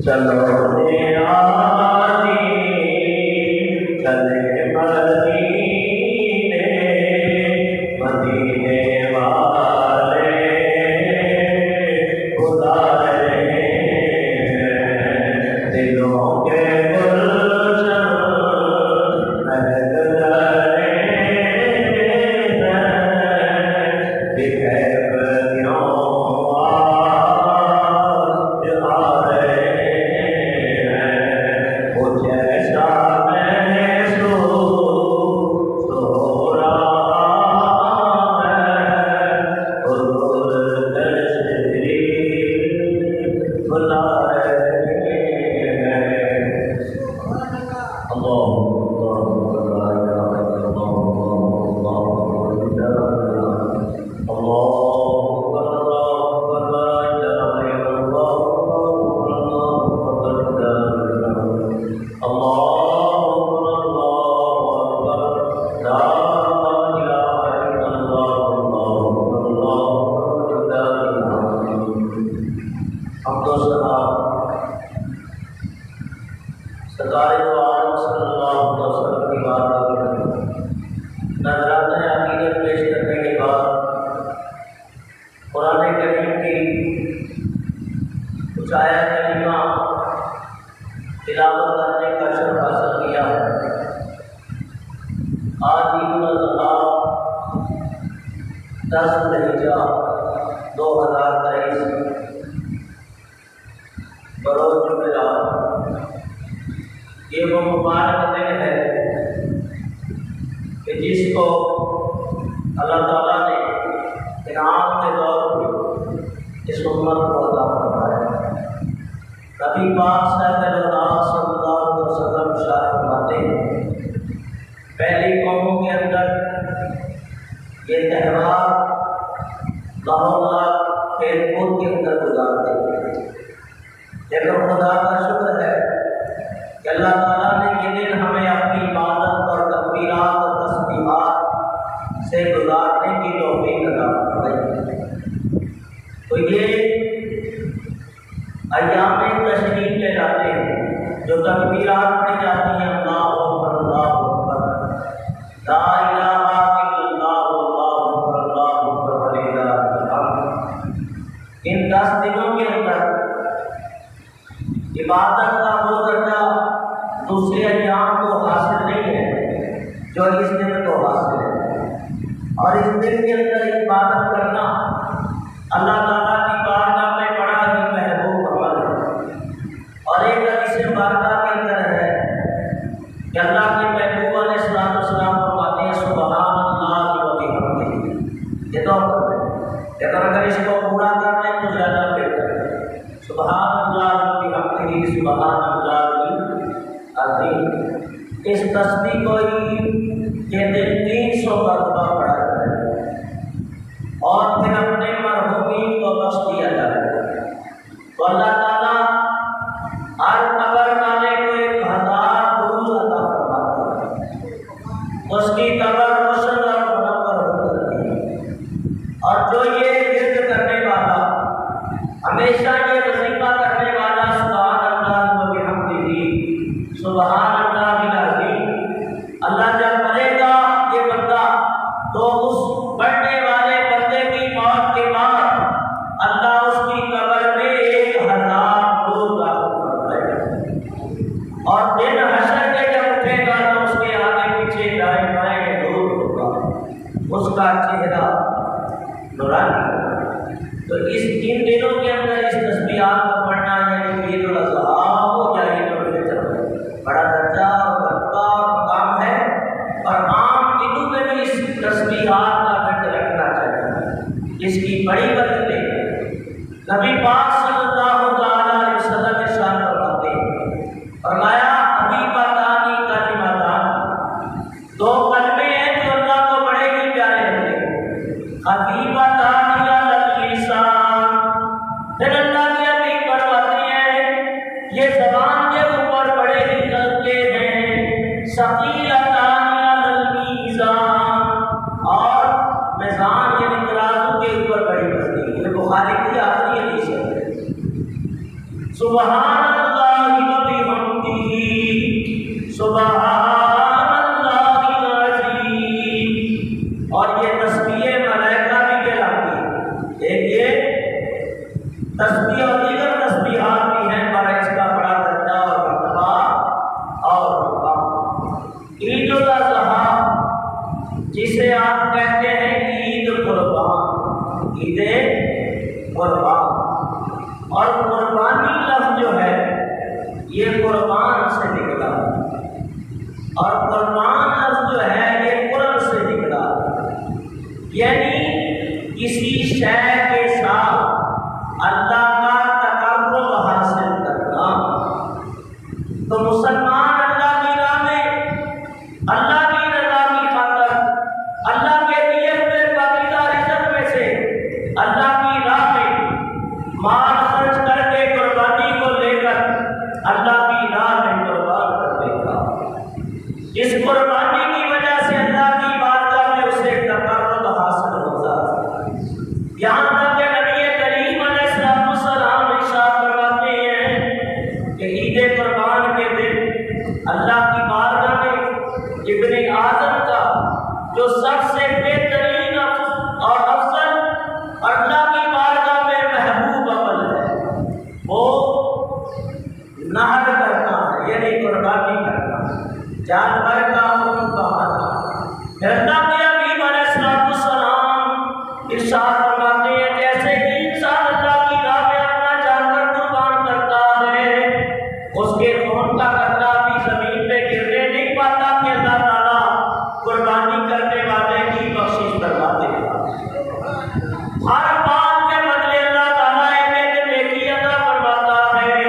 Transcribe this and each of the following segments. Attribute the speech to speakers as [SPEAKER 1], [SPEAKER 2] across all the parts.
[SPEAKER 1] چلو آتی چلے مدینے مدینے والے خدا رہے دلوں کے گلشن مہک رہے دکھے کیوں آج آ رہے وہ جیسا میں سو رہا ہے حضور تشریف بلا رہے سرکار دو عالم صلی اللہ علیہ وسلم کی بات نظرات عقیدت پیش کرنے کے بعد قرآن کریم کی کچھ آیات کریمہ تلاوت کرنے کا شرف حاصل کیا ہے۔ آج عید الاضحیٰ 10 ذوالحجہ 2023 بروز جمعرات، یہ وہ مبارک دن ہے کہ جس کو اللہ تعالیٰ نے انعام کے طور پر اس امت کو عطا فرمایا۔ نبی پاک صلی اللہ علیہ وسلم ارشاد فرماتے ہیں پہلی قوموں کے اندر یہ تہوار لاہور کھیل کود کے اندر گزارتے ہیں، لیکن خدا کا شکر ہے کہ اللہ تعالیٰ نے یہ دن ہمیں اپنی عبادت اور تکبیرات اور تسبیحات سے گزارنے کی توفیق عطا فرمائی۔ تو یہ ایام تشریق کہلاتے ہیں جو تکبیرات پڑھی جاتی ہیں، اللہ اکبر اللہ اکبر، لا الہ الا اللہ اللہ اکبر اللہ اکبر وللہ الحمد۔ ان 10 دنوں کے اندر عبادت کا وہ درجہ دوسرے ایام کو حاصل نہیں ہے جو اس دن کو حاصل ہے، اور اس دن کے اندر عبادت کرنا اللہ تعالیٰ کی بارگاہ میں بڑا ہی محبوب عمل ہے۔ اور ایک حدیث مبارکہ کے اندر ہے کہ اللہ کے محبوب علیہ السلام فرماتے ہیں سبحان اللہ و بحمدہ، یہ تو لیکن اگر اس کو پورا کر لیں تو زیادہ بہتر ہے۔ سبحان اللہ و بحمدہ سبحان اللہ العظیم، اس تسبیح کو کہتے 300 مرتبہ پڑھا جائے اور پھر اپنے مرحومین کو بخش دیا جائے تو اللہ تعالیٰ ہر قبر والے کو 1000 روز عطا فرماتا ہے، اس کی قبر روشن اور منور ہو جاتی ہے۔ اور جو یہ ذکر کرنے والا ہمیشہ یہ وظیفہ کرنے والا سبحان اللہ و بحمدہ سبحان اللہ العظیم، اللہ جب بولے گا یہ بندہ تو اس بڑھنے والے بندے کی موت کے بعد اللہ اس کی قبر میں 1000 روز داخل فرمائے گا، اور دن حشر کے جب اٹھے گا تو اس کے آگے پیچھے دائیں بائیں نور ہوگا، اس کا چہرہ نورانی ہوگا۔ تو اس 3 دنوں کے اندر اس تسبیحات کو پڑھنا یعنی عید الاضحیٰ ہو یا عید الفطر بڑا درجہ اور رتبہ اور مقام ہے، اور عام دنوں میں بھی اس تسبیحات کا گھٹ رکھنا چاہیے، جس کی بڑی برکتیں نبی پاک صلی اللہ علیہ وسلم ارشاد فرماتے ہیں، فرمایا حبیبتان کلمتان، 2 کلمے ہیں جو اللہ کو بڑے ہی پیارے لگتے ہیں، حبیبتان علی اللسان، پھر اللہ کے حبیب فرماتے ہیں یہ زبان کے اوپر بڑے ہی ہلکے ہیں، ثقیلتان علی المیزان، اور میزان یعنی ترازو کے اوپر بڑی بڑی ہے۔ یہ بخاری کی آخری حدیث ہے۔ سبحان اللہ تسبیح اور دیگر تسبیحات بھی ہیں، پر اس کا بڑا درجہ اور مرتبہ اور مقام۔ عید الاضحیٰ جسے آپ کہتے ہیں عید قربان، عید قربان، اور قربانی لفظ جو ہے یہ قربان سے نکلا، اور قربان لفظ جو ہے یہ قرب سے نکلا، یعنی کسی شے کے ساتھ اللہ کا تقرب حاصل کرنا۔ تو مسلمان اللہ کی راہ میں، اللہ کی رضا کی خاطر، اللہ کے دیے ہوئے باقیدہ رزق میں سے اللہ کی راہ میں مال خرچ کر کے قربانی کو لے کر اللہ کی راہ میں قربان کر دے گا۔ اس قربانی کی وجہ سے اللہ کی بارگاہ میں اسے تقرب حاصل ہوتا ہے۔ یہاں تک کہ نبی کریم علیہ السلام ارشاد فرماتے ہیں کہ عید قربان کے دن اللہ کی بارگاہ میں ابن آدم کا جو سب سے بہترین اور افضل اللہ کی بارگاہ میں محبوب عمل ہے وہ نہر کرنا ہے، یعنی قربانی کرنا، جانور کا خون بہانا۔ اللہ کے حبیب علیہ السلام ارشاد فرماتے ہیں جیسے کہ انسان اللہ کی راہ میں اپنا جانور قربان کرتا ہے، اس کے خون کا قطرہ بھی زمین پہ گرنے نہیں پاتا کہ اللہ تعالیٰ قربانی کرنے والے کی بخشش کروا دے گا۔ ہر بات کے بدلے اللہ تعالیٰ ایک نیکی عطا فرماتا ہے۔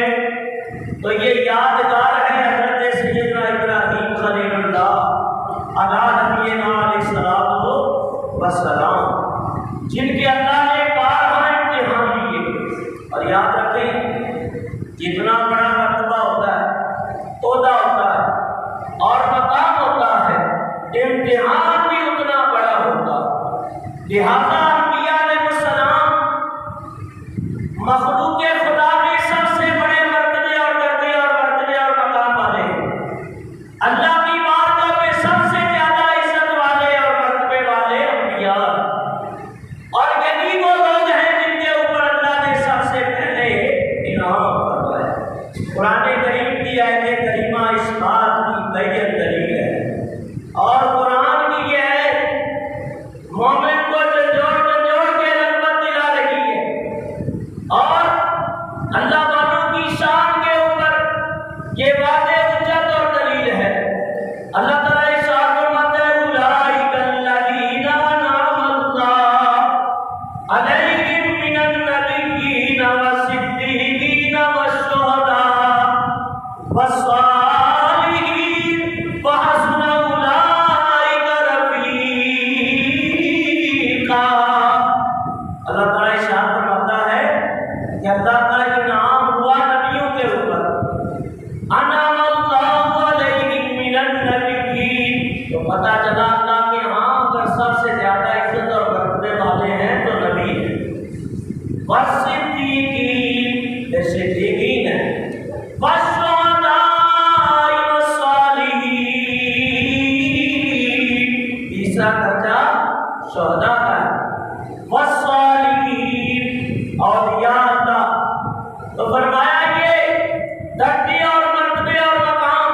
[SPEAKER 1] تو یہ یادگار ہے حضرت سیدنا ابراہیم خلیل اللہ علیہ نبینا علیہ السلام، جن کے اللہ نے بارہا امتحان لیے۔ اور یاد رکھیں جتنا بڑا مرتبہ ہوتا ہے، عہدہ ہوتا ہے اور مقام ہوتا ہے، امتحان بھی اتنا بڑا ہوتا ہے۔ لہذا انبیاء علیہ السلام مخلوق خدا میں سب سے بڑے مرتبے اور درجے اور مرتبے اور مقام والے ہیں۔ اللہ کی بارگاہ میں سب سے زیادہ عزت والے اور مرتبے والے انبیاء، اور یہی وہ لوگ ہیں جن کے اوپر اللہ نے سب سے پہلے انعام فرمایا۔ قرآن کریم کی آیت کریمہ اس بات کی بین دلیل ہے، اور قرآن کی یہ آیت مومن کو جھنجھوڑ کے رغبت دلا رہی ہے، اور اللہ والوں کی شان کے اوپر یہ واضح حجت اور دلیل ہے۔ اللہ تعالیٰ ارشاد فرماتا ہے اولئک الذین انعم اللہ علیہم من النبیین والصدیقین والشہداء والصالحین وحسن اولئک رفیقا۔ اللہ تعالیٰ ارشاد فرماتا ہے کہ اللہ کا انعام ہوا نبیوں کے اوپر، انعم اللہ علیہم من النبیین، تو پتہ چلا اللہ کے ہاں اگر سب سے زیادہ عزت اور مرتبے والے ہیں تو نبی ہیں، والصدیقین یہ صدیقین ہیں، والشہداء والصالحین تیسرا درجہ شہداء کا ہے، والصالحین اولیاء اللہ۔ تو فرمایا یہ درجے اور مرتبے اور مقام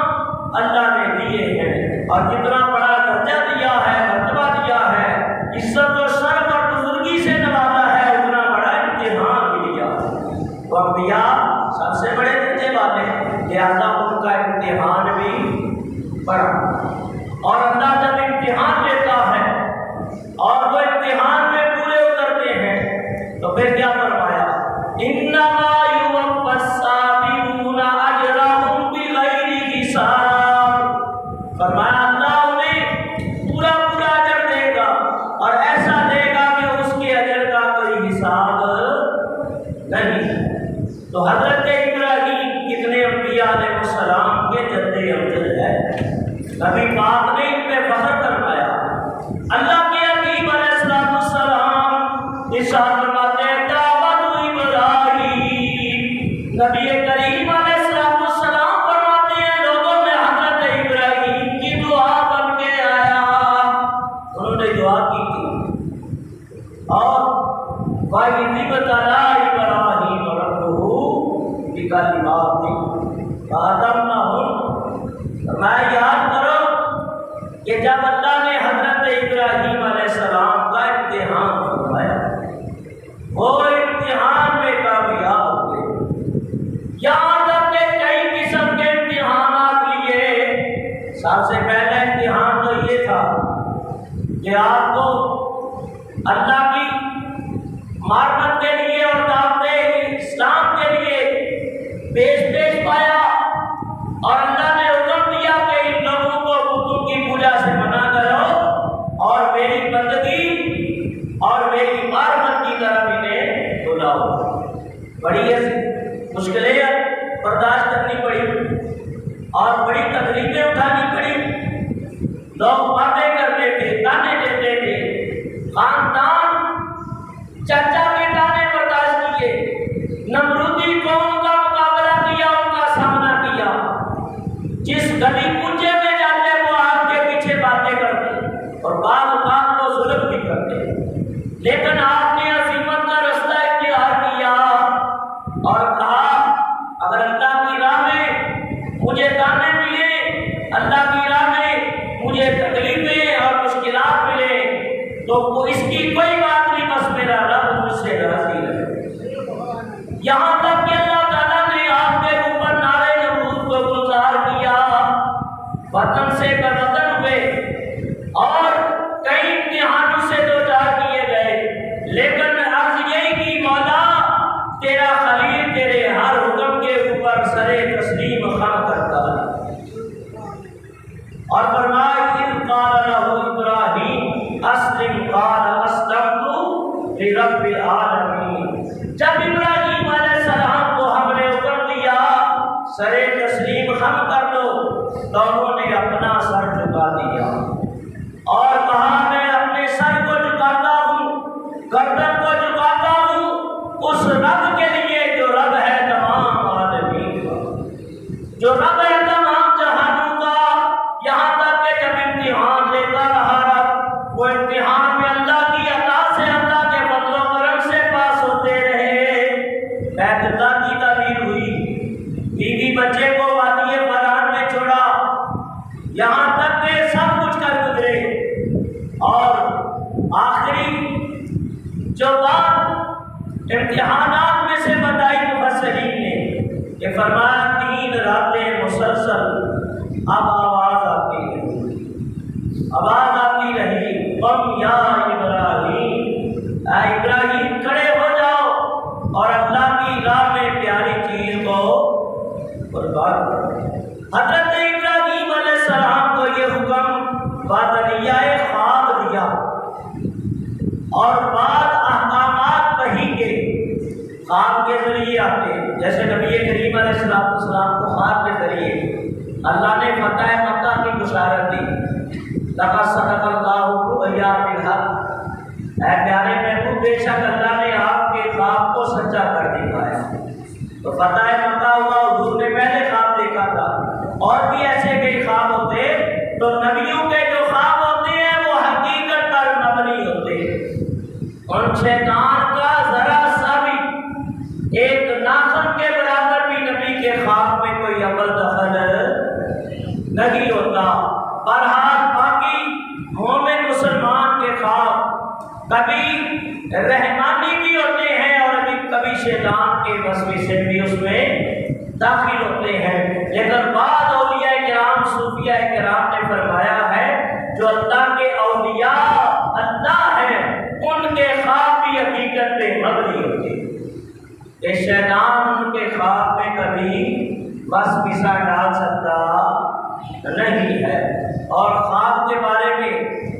[SPEAKER 1] اللہ نے دیے ہیں، اور جتنا بڑا درجہ دیا ہے، مرتبہ دیا ہے، عزت و شرف اور بزرگی سے نوازا ہے، اتنا بڑا امتحان بھی دیا ہے۔ تو انبیاء سب سے بڑے درجے والے، لہذا ان کا امتحان بھی بڑا، اور اللہ جب امتحان لیتا ہے اور وہ امتحان میں پورے اترتے ہیں تو پھر کیا فرمایا؟ انما یوفی الصابرون اجرهم بغیر حساب۔ فرمایا اللہ انہیں پورا اجر دے گا، اور ایسا دے گا کہ اس کے اجر کا کوئی حساب نہیں۔ تو حضرت ابراہیم کتنے انبیاء علیہ السلام کے جد امجد ہے، نبی پاک نے ان پہ فخر کروایا۔ اللہ کے حبیب علیہ السلام ارشاد فرماتے ہیں دعوت ابراہیم، نبی کریم علیہ السلام فرماتے ہیں لوگوں میں حضرت ابراہیم کی دعا بن کے آیا۔ انہوں نے دعا کی تھی، اور وَإِذِ ابْتَلَىٰ إِبْرَاهِيمَ رَبُّهُ بِكَلِمَاتٍ فَأَتَمَّهُنَّ۔ میں یاد کرو کہ جب اللہ نے حضرت ابراہیم علیہ السلام کا امتحان فرمایا، وہ امتحان میں کامیاب ہوئے۔ یہاں تک کہ کئی قسم کے امتحانات لیے۔ سب سے پہلا امتحان تو یہ تھا کہ آپ کو اللہ کی معرفت کے لیے اور دعوت اسلام کے لیے پیش پایا، اور اللہ نے حکم دیا کہ ان لوگوں کو بتوں کی پوجا سے منع کرو اور میری بندگی اور میری معرفت کی طرف انہیں بلاؤ۔ بڑی مشکلیں برداشت کرنی پڑی اور بڑی تکلیفیں اٹھانی پڑی۔ لوگ باتیں کرتے تھے، تانے دیتے تھے، خاندان چچا کے تانے برداشت کیے، نمرودی قوم کا مقابلہ کیا، ان کا سامنا کیا۔ جس گلی کوچے میں جاتے وہ آپ کے پیچھے باتیں کرتے اور بعض اوقات وہ ظلم بھی کرتے، لیکن آپ نے عزیمت کا رستہ اختیار کیا اور کہا اگر اللہ کی راہ میں مجھے تانے ملے، اللہ کی راہ میں مجھے تکلیفیں اور مشکلات ملے تو وہ اس کی کوئی بات نہیں، بس میرا رب مجھ سے راضی ہے۔ یہاں تک کہ اللہ تعالیٰ نے آپ کے اوپر نعرے نمرود کو گلزار کیا، وطن سے بربدن ہوئے اور کئی امتحانوں سے دوچار کیے گئے، لیکن عرض یہی کی مولا تیرا خلیل تیرے ہر حکم کے اوپر سرے تسلیم خم کرتا ہے۔ اور فرمایا اذ قال له ابراہیم اسلم قال اسلمت لرب العالمین۔ جب ابراہیم علیہ السلام کو ہم نے حکم دیا سرے تسلیم خم کر دو تو انہوں نے اپنا سر جھکا دیا اور کہا میں اپنے سر کو جھکاتا ہوں، گردن کو جھکاتا ہوں اس رب کے لیے جو رب ہے تمام عالمین کا، جو رب ہے تمام جہانوں کا۔ یہاں تک کہ جب امتحان لیتا رہا رب، وہ امتحان میں اللہ کی عطا سے، اللہ کے فضل و کرم سے پاس ہوتے رہے۔ بیتُلہ کی تعمیر ہوئی، بیوی بچے کو وادی فرات میں چھوڑا، یہاں تک کہ سب کچھ کر گزرے۔ اور آخری جو بات امتحانات میں سے بتائی مفسرین نے کہ فرمایا 3 راتیں مسلسل اب آواز آتی رہی قم یا ابراہیم، اے ابراہیم کھڑے ہو جاؤ اور اللہ کی راہ میں پیاری چیز کو قربان کرو۔ حضرت ابراہیم علیہ السلام کو یہ حکم باطنیہ خواب دیا اور بعض احکامات وحی کے خواب کے ذریعے آتے ہیں، جیسے نبی کریم علیہ السلام کو خواب کے ذریعے اللہ نے فتح مکہ کی بشارت دی۔ لقد صدق اللہ الرؤیا بالحق، اے پیارے محبوب بے شک اللہ نے آپ کے خواب کو سچا کر دکھایا۔ تو فتح مکہ ہوا، حضور نے پہلے خواب دیکھا تھا، اور بھی ایسے کئی خواب ہوتے، تو نبیوں کے جو خواب ہوتے ہیں وہ حقیقت پر مبنی ہوتے ہیں۔ اور شیطان کا ذرا سا بھی ایک ناخن کے برابر بھی نبی کے خواب میں کوئی عمل دخل نہیں ہوتا۔ بہرحال باقی مومن مسلمان کے خواب کبھی رحمانی بھی ہوتے ہیں اور کبھی شیطان کے وسوسے بھی اس میں داخل ہوتے ہیں، لیکن بعض اولیاء کرام صوفیاء کرام نے فرمایا ہے جو اللہ کے اولیاء اللہ ہیں ان کے خواب بھی حقیقت پہ مبنی ہوتے ہیں کہ شیطان ان کے خواب میں کبھی وسوسہ ڈال سکتا نہیں ہے۔ اور خواب کے بارے میں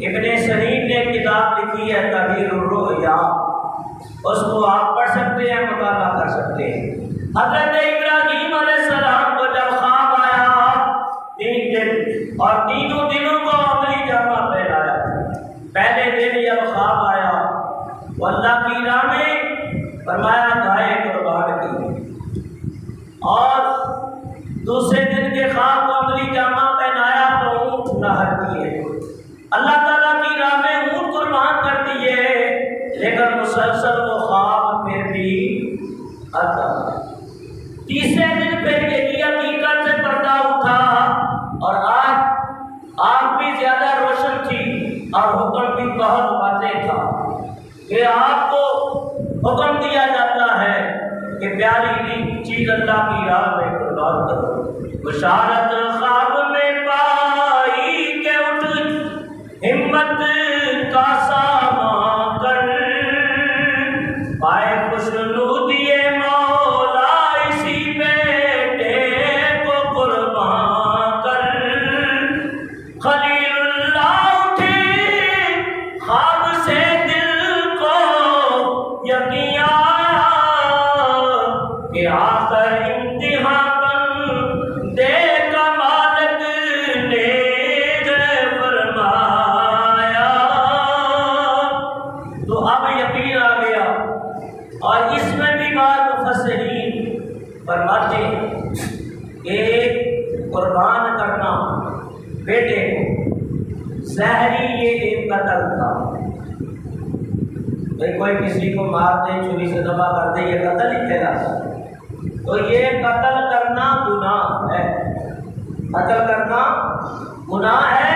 [SPEAKER 1] ابن سیرین نے کتاب لکھی ہے تعبیر الرؤیا، اس کو آپ پڑھ سکتے ہیں، مطالعہ کر سکتے ہیں۔ حضرت ابراہیم علیہ السلام کو جب خواب آیا 3 دن اور تینوں دنوں کو عملی جامہ پہنایا۔ پہلے دن جب خواب آیا وہ اللہ کی راہ میں فرمایا گائے قربان کی، اور دوسرے دن کے خواب کو عملی جامہ پہنایا تو اونٹ نہر کیے، اللہ تعالیٰ کی راہ میں اونٹ قربان کر دیے، لیکن لیکن مسلسل وہ خواب پھر بھی آتا. تیسرے دن پھر یہی حقیقت سے پردہ اٹھا اور آگ بھی زیادہ روشن تھی اور حکم بھی بہت واضح تھا کہ آپ کو حکم دیا جاتا ہے کہ پیاری چیز اللہ کی راہ میں قربان کرو. بشارت خواب میں پائی کہ اٹھ ہمت کا سامان کر پائے خوشنودی مولا اسی بیٹے کو قربان کر. خلیل اللہ اٹھے خواب سے دل کو یقین آیا کہ آخر امتحان دے کا مالک نے فرمایا. تو اب یقین آ گیا. اور اس میں بھی بات مفسرین فرماتے ہیں کہ قربان کرنا بیٹے کو زہری یہ ایک قتل تھا. کوئی کسی کو مار دے چھری سے ذبح کر دے یہ قتل ہی کہلاتا ہے. تو یہ قتل کرنا گناہ ہے. قتل کرنا گناہ ہے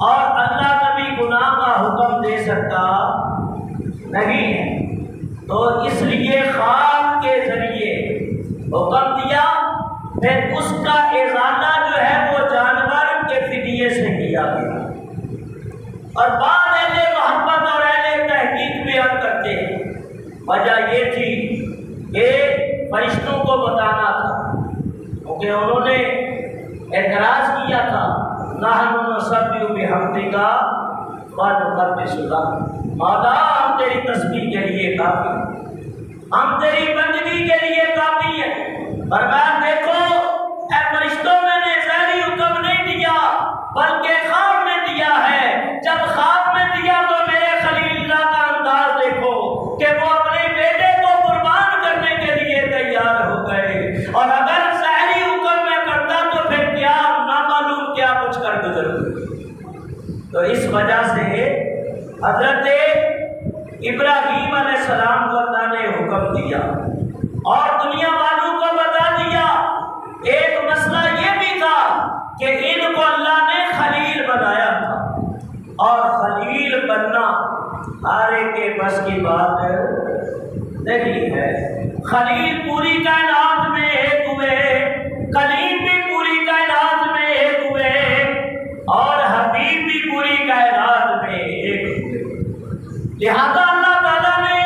[SPEAKER 1] اور اللہ کبھی گناہ کا حکم دے سکتا نہیں ہے. تو اس لیے خواب کے ذریعے حکم دیا. پھر اس کا ازالہ جو ہے وہ جانور کے فدیے سے کیا گیا. اور بعض اہل محبت اور اہل تحقیق بیان کرتے ہیں وجہ یہ تھی کہ فرشتوں کو بتانا تھا کیونکہ انہوں نے اعتراض کیا تھا نحن نسبح بحمدک ونقدس لک. مولا ہم تیری تسبیح کے لیے کافی ہیں, ہم تیری بندگی کے لیے کافی ہیں. فرمایا دیکھو اے فرشتوں میں نے ظاہری حکم نہیں دیا بلکہ خواب میں دیا ہے. جب خواب میں دیا تو میرے خلیل اللہ کا انداز دیکھو کہ وہ اپنے بیٹے کو قربان کرنے کے لیے تیار ہو گئے. اور اگر ظاہری حکم میں کرتا تو پھر کیا نامعلوم کیا کچھ کر گزر. تو اس وجہ سے حضرت ابراہیم علیہ السلام کو اللہ نے حکم دیا اور دنیا والوں کو بتا دیا. ایک مسئلہ یہ بھی تھا کہ ان کو اللہ نے خلیل بنایا تھا اور خلیل بننا ہر ایک کے بس کی بات نہیں ہے. خلیل پوری کائنات میں ایک ہوئے, خلیل بھی پوری کائنات میں ایک ہوئے اور حبیب بھی پوری کائنات میں ایک ہوئے. لہذا اللہ تعالیٰ نے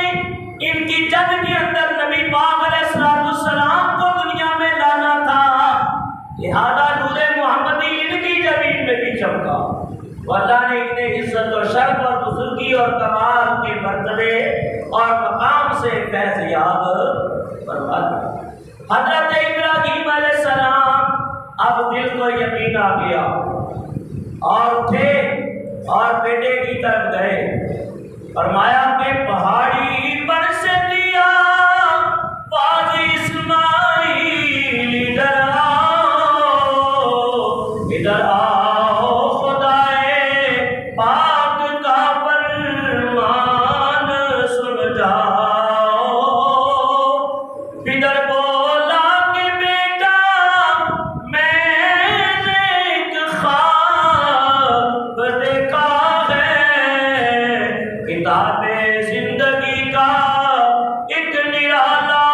[SPEAKER 1] ان کی جد کے اندر نبی پاک علیہ السلام کو دنیا میں لانا تھا. لہذا نور محمدی ان کی زمین میں بھی چمکا. اللہ نے انہیں عزت و شرف اور بزرگی اور کمال کے مرتبے اور مقام سے فیض یاب فرما دیا. حضرت ابراہیم علیہ السلام اب دل کو یقین آ گیا اور اٹھے اور بیٹے کی طرف گئے. فرمایا کہ پہاڑی پر سے دیا باز اسماعیل ادھر آؤ ادھر آؤ خدائے پاک کا فرمان سن جاؤ. ادھر بولا کہ بیٹا میں نے ایک خواب دیکھا ہے, کتاب زندگی کا ایک نرالا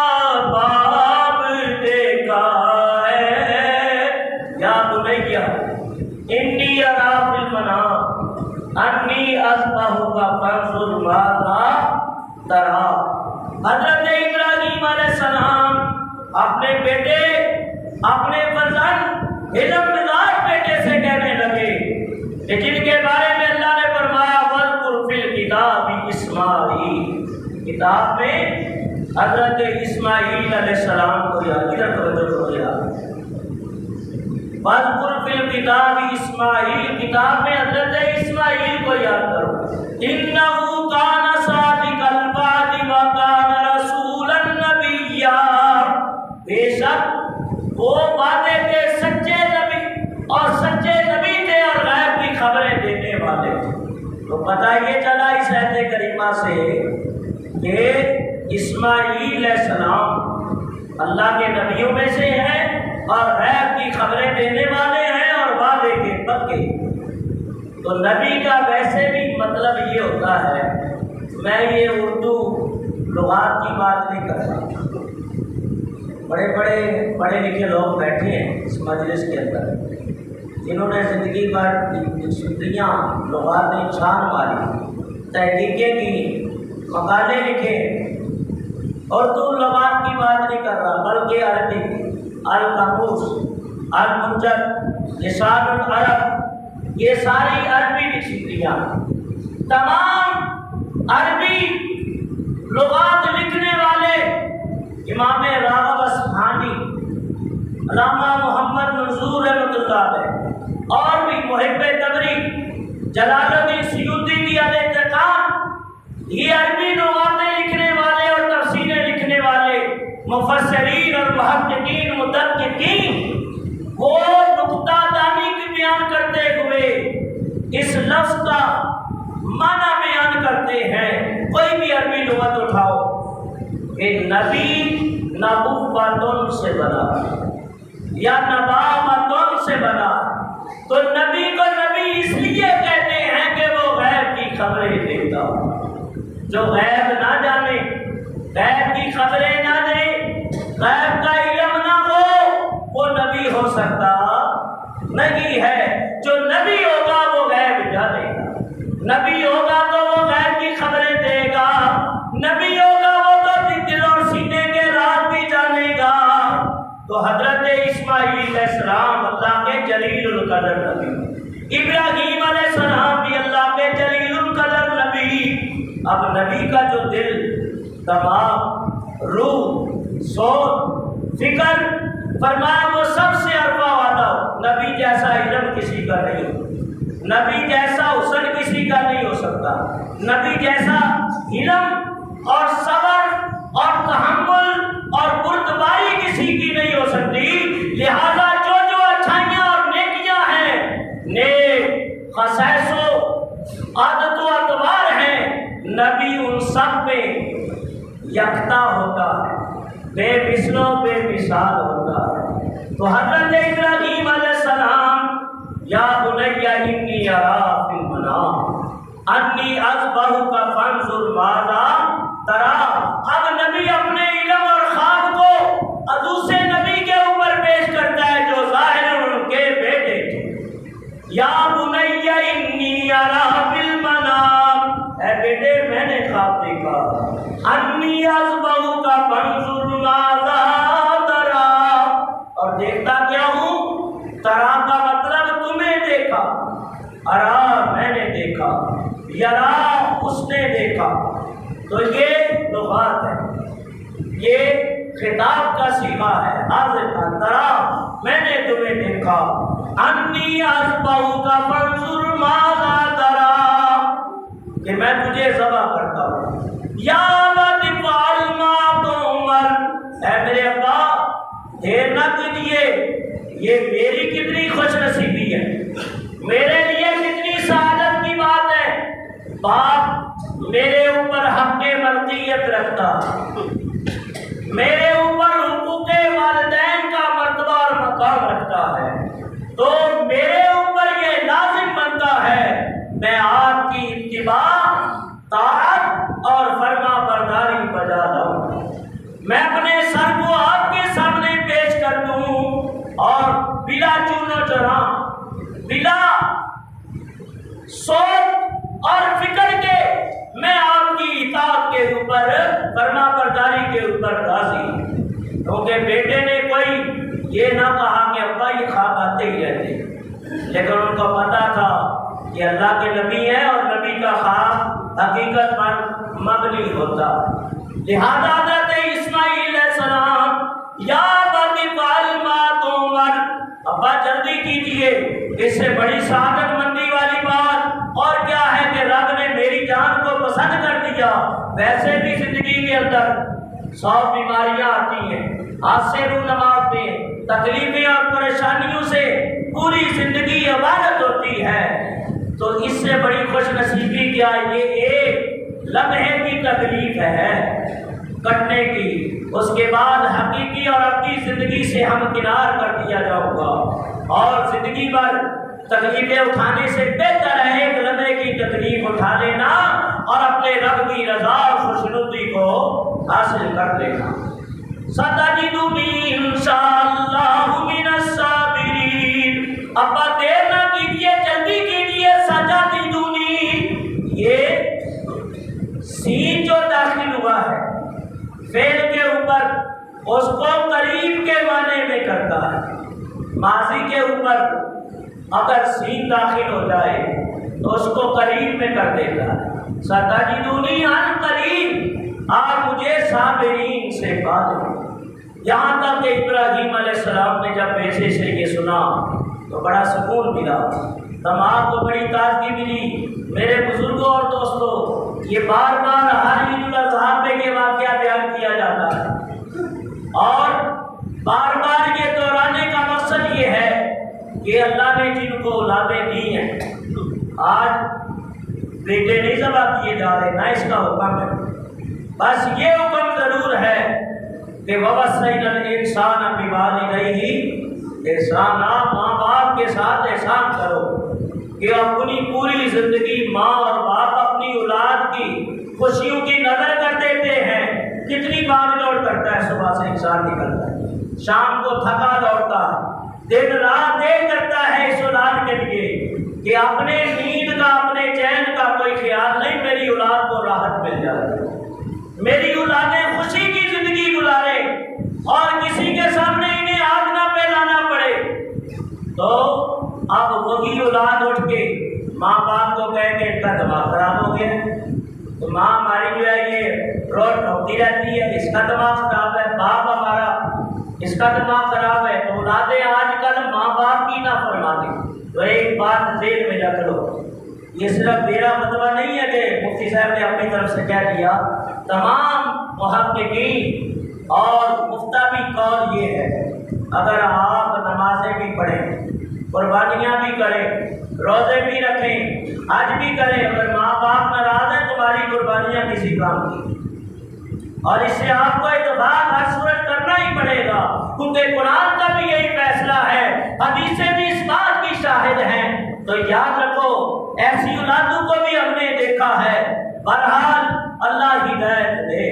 [SPEAKER 1] باب دیکھا ہے. یا بنیا انی ارا فی المنام انی اذبحک فانظر ماذا تری. حضرت ابراہیم علیہ السلام اپنے بیٹے, اپنے فرزند علم مزاج بیٹے سے کہنے لگے کہ جن کے بارے میں اللہ نے فرمایا وَاذْكُرْ فِي الْكِتَابِ اسماعیل, کتاب میں حضرت اسماعیل علیہ السلام کو یاد کیا. توجہ کرو یار, وَاذْكُرْ فِي الْكِتَابِ اسماعیل, کتاب میں حضرت اسماعیل کو یاد کرو. إِنَّهُ كَانَ صَادِقَ الْوَعْدِ وَكَانَ رَسُولًا نَبِيًّا. بے شک وہ وعدے کے سچے نبی اور سچے نبی تھے اور غیب کی خبریں دینے والے تھے. تو پتہ یہ چلا اس آیت کریمہ سے کہ اسماعیل علیہ السلام اللہ کے نبیوں میں سے ہیں اور غیب کی خبریں دینے والے ہیں اور وعدے کے پکے۔ تو نبی کا ویسے بھی مطلب یہ ہوتا ہے، میں یہ اردو لغات کی بات نہیں کر رہا، بڑے بڑے پڑھے لکھے لوگ بیٹھے ہیں اس مجلس کے اندر جنہوں نے زندگی پر ڈکشنریاں لغات میں چھان ماری، تحقیقیں کی، مقالے لکھے، اردو لغات کی بات نہیں کر رہا بلکہ عربی، القاموس، المنجد، لسان العرب، یہ ساری عربی ڈکشنریاں، تمام عربی لغات لکھنے والے امام راغب اصفہانی، علامہ محمد منظور رحمۃ اللہ علیہ، اور بھی محب تبری، جلال الدین سیوطی کی الاعتقاد، یہ عربی لغاتیں لکھنے والے اور تفسیریں لکھنے والے مفسرین اور محققین مدققین وہ نقطہ دانی کی بیان کرتے ہوئے اس لفظ کا معنی بیان کرتے ہیں۔ کوئی بھی عربی لغت اٹھاؤ کہ نبی نبوتن سے بنا یا نبوتن سے بنا، تو نبی کو نبی اس لیے کہتے ہیں کہ وہ غیب کی خبریں دیتا، جو غیب نہ جانے، غیب کی خبریں نہ دے، غیب کا علم نہ ہو، وہ نبی ہو سکتا نہیں ہے۔ جو نبی ہوگا وہ غیب جانے گا، نبی ہوگا تو وہ غیب کی خبریں دے گا، نبی ہوگا وہ تو دل اور سینے کے راز بھی جانے گا۔ تو حضرت اسماعیل علیہ السلام اللہ کے جلیل القدر نبی، ابراہیم علیہ السلام بھی اللہ کے جلیل القدر نبی۔ اب نبی کا جو دل، دماغ، روح، سوچ، فکر، فرمایا وہ سب سے عرفہ والا ہو۔ نبی جیسا علم کسی کا نہیں ہو، نبی جیسا حسن کسی کا نہیں ہو سکتا، نبی جیسا علم اور صبر اور تحمل اور بردباری کسی کی نہیں ہو سکتی۔ لہذا جو جو اچھائیاں اور نیکیاں ہیں، نیک خصائص و عادت و اطوار ہیں، نبی ان سب میں یکتا ہوتا ہے، بے مثل و بے مثال ہوتا ہے۔ تو حضرت ابراہیم علیہ السلام، یا بنی انی اری فی المنام انی اذبحک فانظر ماذا تری۔ اب نبی اپنے علم اور خواب کو دوسرے نبی کے اوپر پیش کرتا ہے جو ظاہر ان کے بیٹے تھے۔ یا بنی انی اری فی المنام، اے بیٹے میں نے خواب دیکھا، انی اذبحک فانظر ماذا تری، اور دیکھتا کیا ہوں؟ ترا کا مطلب تمہیں دیکھا، ارا میں نے دیکھا، یرا اس نے دیکھا۔ تو یہ لغات ہے، یہ خطاب کا صیغہ ہے، حاضر کا ترا میں نے تمہیں دیکھا، انی اذبحک فانظر ماذا تری، کہ میں تجھے ذبح کرتا ہوں۔ یا ابت افعل ما تؤمر، اے میرے ابا دیر نہ کیجیے، یہ میری کتنی خوش نصیبی ہے، میرے لیے کتنی سعادت کی بات ہے، باپ میرے اوپر حق ملکیت رکھتا، میرے اوپر حقوق والدین کا مرتبہ اور مقام رکھتا ہے، تو میرے اوپر یہ لازم بنتا ہے میں آپ کی اتباع، طاعت اور فرما برداری بجا لاؤں، میں اپنے سر کو آپ کے سامنے پیش کر دوں اور بلا چون و چرا، بلا سوچ اور فکر کے میں آپ کی اطاعت کے اوپر، فرما برداری کے اوپر راضی ہوں۔ کیونکہ بیٹے نے کوئی یہ نہ کہا کہ ابا یہ خواب آتے ہی رہتے، لیکن ان کو پتا تھا کہ اللہ کے نبی ہے اور نبی کا خواب حقیقت مبنی ہوتا۔ لہذا حضرت اسماعیل علیہ السلام، یا ابت افعل ما تؤمر، ابا جلدی کیجیے، اس سے بڑی سعادت مندی والی بات اور کیا ہے کہ رب نے میری جان کو پسند کر دیا۔ ویسے بھی زندگی کے اندر 100 بیماریاں آتی ہیں، ہاتھ سے رونما ہوتے ہیں، تکلیفیں اور پریشانیوں سے پوری زندگی عبادت ہوتی ہے، تو اس سے بڑی خوش نصیبی کیا یہ ایک لمحے کی تکلیف ہے کٹنے کی، اس کے بعد حقیقی اور اپنی زندگی سے ہمکنار کر دیا جاؤں گا، اور زندگی بھر تکلیفیں اٹھانے سے بہتر ہے ایک لمحے کی تکلیف اٹھا لینا اور اپنے رب کی رضا اور خوشنودی کو حاصل کر لینا۔ سَتَجِدُنِي انشاءاللہ من الصابرین، ابا دیر نہ کیجیے، جلدی کیجیے۔ سَتَجِدُنِی، یہ سین جو داخل ہوا ہے فعل کے اوپر، اس کو قریب کے معنی میں کرتا ہے۔ ماضی کے اوپر اگر سین داخل ہو جائے تو اس کو قریب میں کر دیتا ہے۔ ستجدونی عن قریب، آپ مجھے صابرین سے بات۔ یہاں تک کہ ابراہیم علیہ السلام نے جب بیٹے سے یہ سنا تو بڑا سکون ملا، دماغ کو بڑی تازگی ملی۔ میرے بزرگوں اور دوستوں، یہ بار بار ہر عید الاضحیٰ پہ یہ واقعہ بیان کیا جاتا ہے، اور بار بار یہ دہرانے کا مقصد یہ ہے کہ اللہ نے جن کو اولادیں دی ہیں، آج بیٹے نہیں ذبح کیے جا رہے، نہ اس کا حکم ہے، بس یہ حکم ضرور ہے کہ وَوَصَّيْنَا الْإِنسَانَ بِوَالِدَيْهِ احسانا، ماں باپ کے ساتھ احسان کرو، کہ اپنی پوری زندگی ماں اور باپ اپنی اولاد کی خوشیوں کی نظر کر دیتے ہیں۔ کتنی بار دوڑ کرتا ہے، صبح سے انسان نکلتا ہے، شام کو تھکا دوڑتا ہے، دن رات دیر کرتا ہے اس اولاد کے لیے کہ اپنے نیند کا، اپنے چین کا کوئی خیال نہیں، میری اولاد کو راحت مل جائے، میری اولادیں خوشی کی زندگی گزارے اور کسی کے سامنے انہیں آگ نہ پھیلانا پڑے۔ تو اب وہی اولاد اٹھ کے ماں باپ کو کہے کہ ان کا دماغ خراب ہو گیا، تو ماں ہماری جو ہے یہ روز ٹھوکتی رہتی ہے، اس کا دماغ خراب ہے، باپ ہمارا اس کا دماغ خراب ہے۔ تو اولادیں آج کل ماں باپ کی نہ فرمانی۔ تو ایک بات ذہن میں رکھ لو، یہ صرف میرا فتویٰ نہیں ہے کہ مفتی صاحب نے اپنی طرف سے کہہ دیا، تمام محققین اور مفتابی قول یہ ہے، اگر آپ نمازیں بھی پڑھیں، قربانیاں بھی کریں، روزے بھی رکھیں، حج بھی کریں، اگر ماں باپ ناراض ہیں تمہاری قربانیاں کسی کام کی، اور اس سے آپ کو اتفاق ہر صورت کرنا ہی پڑے گا، کیونکہ قرآن کا بھی یہی فیصلہ ہے، حدیثیں بھی اس بات کی شاہد ہیں۔ تو یاد رکھو، ایسی اولادوں کو بھی ہم نے دیکھا ہے۔ بہرحال اللہ ہدایت دے،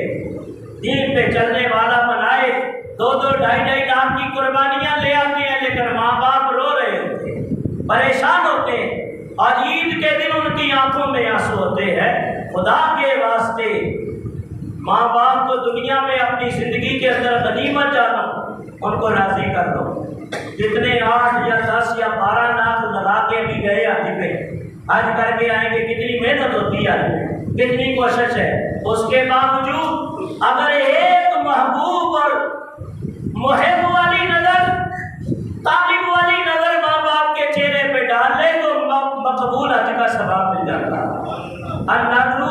[SPEAKER 1] دین پہ چلنے والا بنائے۔ 2-2 لاکھ کی قربانیاں لے آتے ہیں، لیکن ماں باپ رو رہے ہوتے ہیں، پریشان ہوتے ہیں، اور عید کے دن ان کی آنکھوں میں آنسو ہوتے ہیں۔ خدا کے واسطے ماں باپ کو دنیا میں اپنی زندگی کے اندر غنیمت جانو، ان کو راضی کر دو۔ جتنے 8 یا 10 یا 12 لاکھ لگا کے بھی گئے حج پہ، حج کر کے آئیں گے، کتنی محنت ہوتی ہے، کتنی کوشش ہے، اس کے باوجود اگر ایک محبوب اور محب والی نظر، طالب والی نظر ماں باپ کے چہرے پہ ڈال لے تو مقبول حج کا ثواب مل جاتا ہے۔ النظر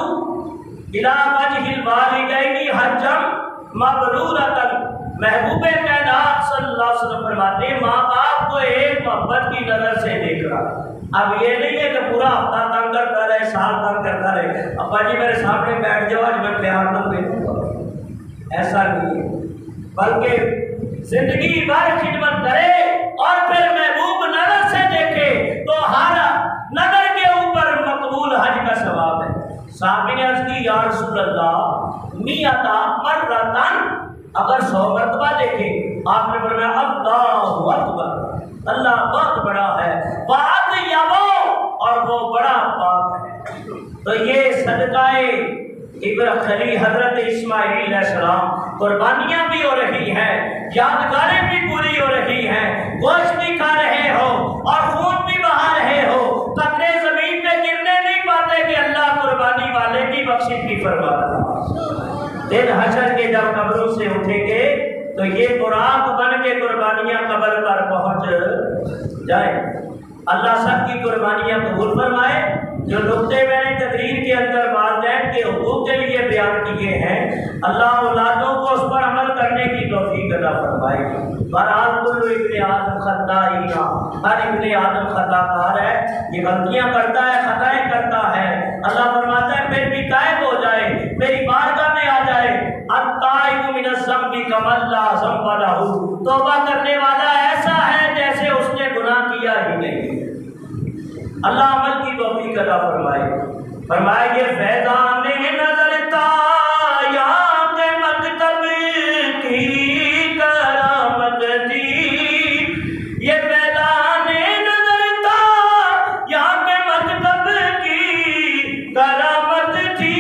[SPEAKER 1] الی وجہ الوالدین حجا مبرورۃ، محبوب کائنات صلی اللہ علیہ وسلم فرماتے ہیں ماں باپ کو ایک محبت کی نظر سے دیکھ رہا۔ اب یہ نہیں ہے کہ پورا ہفتہ تنگ کرتا رہے، سال تنگ کرتا رہے، ابا جی میرے سامنے بیٹھ جاؤ آج میں پیار نہ دیکھوں گا، ایسا نہیں ہے، بلکہ زندگی بھر خدمت کرے اور پھر محبوب نظر سے دیکھے تو ہر نظر کے اوپر مقبول حج کا ثواب ہے۔ صحابی نے عرض کی یا رسول اللہ 100 مرتن، اگر 100 مرتبہ دیکھے، آپ نے فرمایا اللہ اکبر، اللہ بہت بڑا ہے، بات یابو، اور وہ بڑا پاک ہے۔ تو یہ صدقہ ابراہیم حضرت اسماعیل علیہ السلام، قربانیاں بھی ہو رہی ہیں، یادگاریں بھی پوری ہو رہی ہیں، گوشت بھی کھا رہے ہو اور خون بھی بہا رہے ہو، قطرے زمین پہ گرنے نہیں پاتے کہ اللہ قربانی والے کی بخشش بھی فرما رہا۔ دن حشر کے جب قبروں سے اٹھیں گے تو یہ براق بن کے قربانیاں قبر پر پہنچ جائیں۔ اللہ سب کی قربانیاں قبول فرمائے۔ جو نقطے میں نے تقریر کے اندر والدین کے حقوق کے لیے بیان کیے ہیں، اللہ اولادوں کو اس پر عمل کرنے کی توفیق عطا فرمائے۔ بہرحال کل ابن آدم خطائین، ہر ابن آدم خطا کار ہے، یہ غلطیاں کرتا ہے، خطائیں کرتا ہے، اللہ فرماتا ہے پھر بھی تائب ہو جائے ربک من لا ذنب لہ، توبہ کرنے والا ایسا ہے جیسے اس نے گناہ کیا ہی نہیں۔ اللہ عمل کی توفیق عطا فرمائے۔ فرمائے یہ فیضان نظر تا یہاں کے مکتب کی کرامت تھی، یہ فیضان نظر تا یہاں کے مکتب کی کرامت تھی،